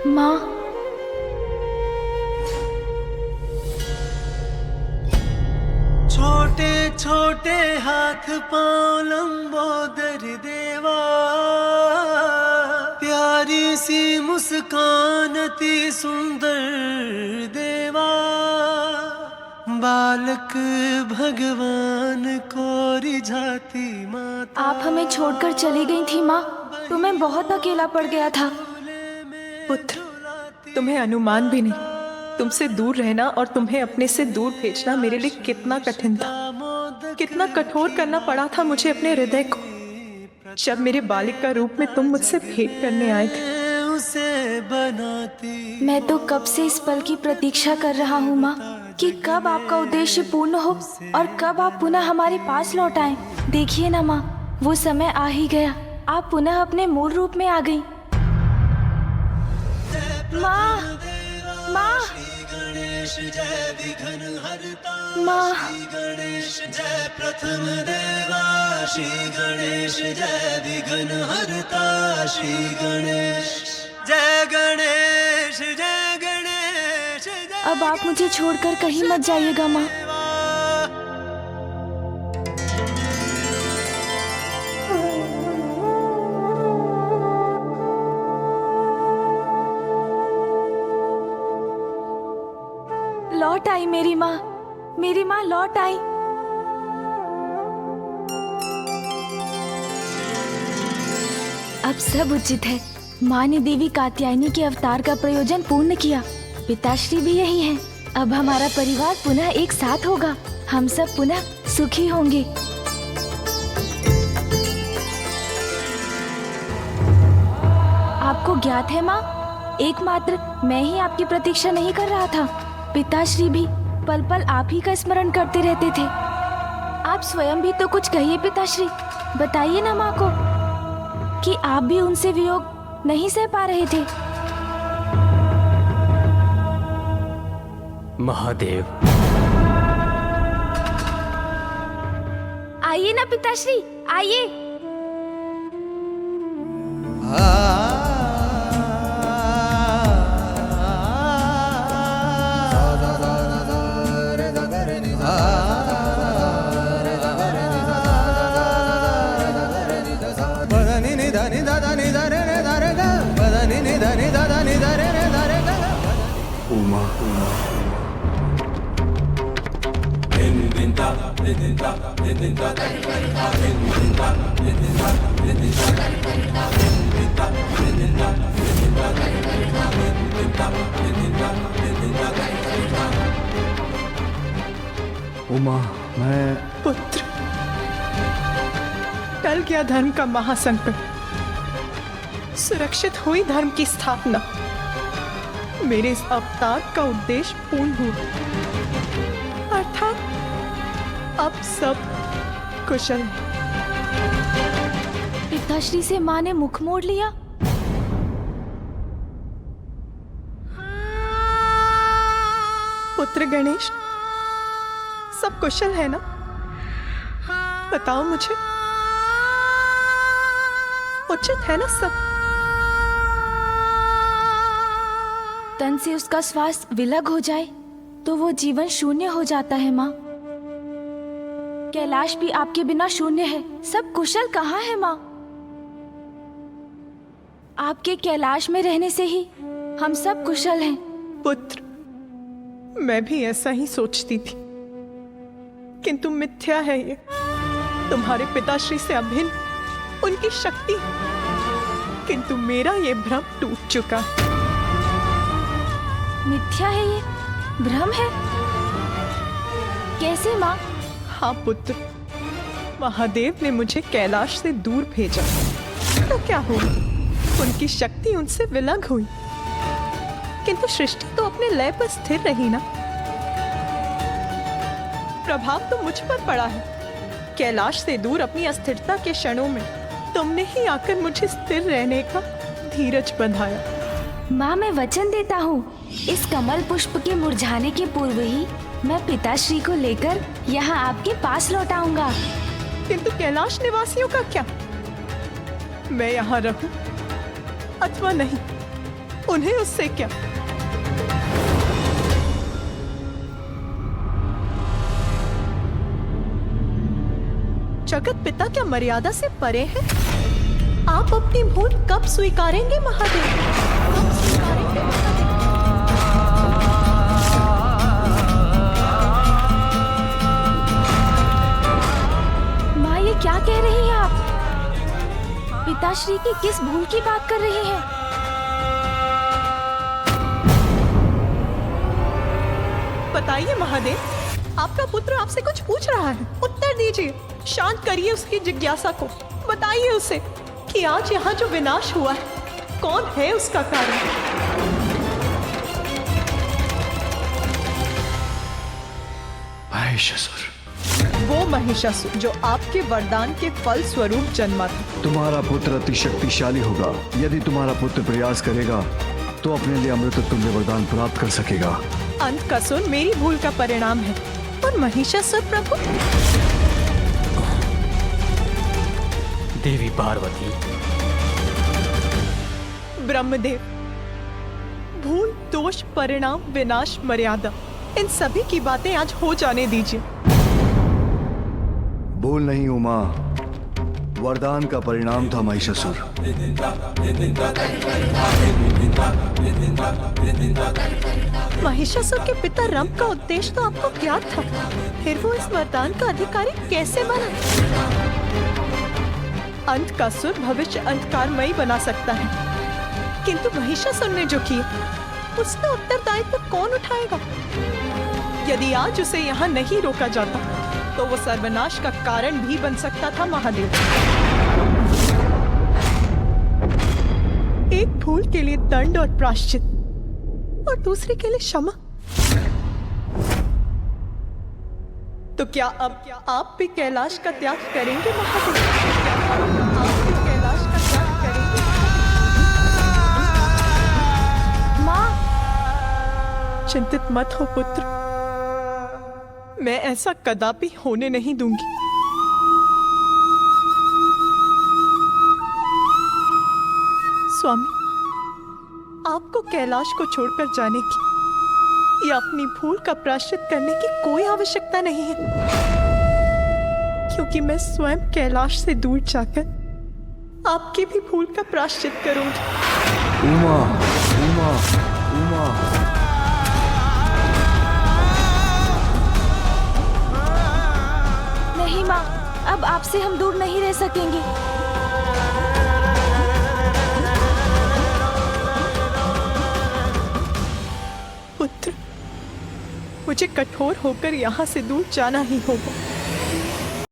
माँ, छोटे छोटे हाथ पांव लंबोदर देवा, प्यारी सी मुस्कान अति सुंदर देवा, बालक भगवान को रिझाती माता। आप हमें छोड़कर चली गई थी माँ, तो मैं बहुत अकेला पड़ गया था। पुत्र, तुम्हें अनुमान भी नहीं। तुमसे दूर रहना और तुम्हें अपने से दूर भेजना मेरे लिए कितना कठिन था। कितना कठोर करना पड़ा था मुझे अपने हृदय को, जब मेरे बालिक का रूप में तुम मुझसे भेंट करने आए थे। मैं तो कब से इस पल की प्रतीक्षा कर रहा हूँ माँ, कि कब आपका उद्देश्य पूर्ण हो और कब आप पुनः हमारे पास लौट आए। देखिए ना माँ, वो समय आ ही गया। आप पुनः अपने मूल रूप में आ गई। माँ, माँ, माँ, गणेश जय प्रथम देवा, श्री गणेश जय विघ्न हरता, श्री गणेश जय गणेश जय गणेश जय। अब आप मुझे छोड़कर कहीं मत जाइएगा माँ। लौट आई मेरी माँ, मेरी माँ लौट आई। अब सब उचित है। माँ ने देवी कात्यायनी के अवतार का प्रयोजन पूर्ण किया। पिताश्री भी यही हैं। अब हमारा परिवार पुनः एक साथ होगा। हम सब पुनः सुखी होंगे। आपको ज्ञात है माँ, एकमात्र मैं ही आपकी प्रतीक्षा नहीं कर रहा था। पिताश्री भी पल पल आप ही का स्मरण करते रहते थे। आप स्वयं भी तो कुछ कहिए पिताश्री। बताइए ना माँ को कि आप भी उनसे वियोग नहीं सह पा रहे थे। महादेव, आइए ना पिताश्री, आइए। उमा, उमा, मैं पुत्र, टल गया धर्म का महासंकट। सुरक्षित हुई धर्म की स्थापना। मेरे इस अवतार का उद्देश्य पूर्ण हुआ, अर्थात अब सब कुशल है। पिताश्री से माँ ने मुख मोड़ लिया। पुत्र गणेश, सब कुशल है ना? बताओ मुझे, उचित है ना सब? तन से उसका श्वास विलग हो जाए तो वो जीवन शून्य हो जाता है माँ। कैलाश भी आपके बिना शून्य है। सब कुशल कहाँ है माँ? आपके कैलाश में रहने से ही हम सब कुशल हैं। पुत्र, मैं भी ऐसा ही सोचती थी, किंतु मिथ्या है ये। तुम्हारे पिताश्री से अभिन्न उनकी शक्ति, किंतु मेरा ये भ्रम टूट चुका है। मिथ्या है ये, भ्रम है? कैसे माँ? हाँ पुत्र, महादेव ने मुझे कैलाश से दूर भेजा, तो क्या हुआ? उनकी शक्ति उनसे विलग हुई, किंतु सृष्टि तो अपने लय पर स्थिर रही ना। प्रभाव तो मुझ पर पड़ा है। कैलाश से दूर अपनी अस्थिरता के क्षणों में तुमने ही आकर मुझे स्थिर रहने का धीरज बंधाया। माँ, मैं वचन देता हूँ, इस कमल पुष्प के मुरझाने के पूर्व ही मैं पिताश्री को लेकर यहाँ आपके पास लौट आऊंगा। किंतु कैलाश निवासियों का क्या? मैं यहाँ रहूं अथवा नहीं, उन्हें उससे क्या? जगत पिता क्या मर्यादा से परे है? आप अपनी भूल कब स्वीकारेंगे महादेव? कब स्वीकारेंगे महादेव? माँ, ये क्या कह रही हैं आप? पिताश्री की किस भूल की बात कर रही हैं? बताइए महादेव, आपका पुत्र आपसे कुछ पूछ रहा है, उत्तर दीजिए। शांत करिए उसकी जिज्ञासा को। बताइए उसे कि आज यहाँ जो विनाश हुआ है, कौन है उसका कारण? महिषासुर। वो महिषासुर जो आपके वरदान के फल स्वरूप जन्मा था। तुम्हारा पुत्र अति शक्तिशाली होगा। यदि तुम्हारा पुत्र प्रयास करेगा तो अपने लिए अमृत तुल्य वरदान प्राप्त कर सकेगा। अंधकासुर मेरी भूल का परिणाम है, और महिषासुर प्रभु देवी पार्वती, ब्रह्मदेव। भूल, दोष, परिणाम, विनाश, मर्यादा, इन सभी की बातें आज हो जाने दीजिए। भूल नहीं उमा, वरदान का परिणाम था महिषासुर। महिषासुर के पिता रंभ का उद्देश्य तो आपको ज्ञात था, फिर वो इस वरदान का अधिकारी कैसे बना? अंधकासुर भविष्य अंधकारमयी बना सकता है, किंतु महिषासुर ने जो किया उसका उत्तरदायित्व कौन उठाएगा? यदि आज उसे यहाँ नहीं रोका जाता तो वो सर्वनाश का कारण भी बन सकता था महादेव। एक भूल के लिए दंड और प्रायश्चित, और दूसरे के लिए क्षमा। तो क्या अब आप भी कैलाश का त्याग करेंगे महादेव? आप भी कैलाश का त्याग करेंगे? माँ, चिंतित मत हो पुत्र, मैं ऐसा कदापि होने नहीं दूंगी। स्वामी, आपको कैलाश को छोड़कर जाने की या अपनी भूल का प्रायश्चित करने की कोई आवश्यकता नहीं है, क्योंकि मैं स्वयं कैलाश से दूर जाकर आपकी भी भूल का प्रायश्चित करूंगी। उमा, उमा, उमा। नहीं माँ, अब आपसे हम दूर नहीं रह सकेंगे। पुत्र, मुझे कठोर होकर यहाँ से दूर जाना ही होगा।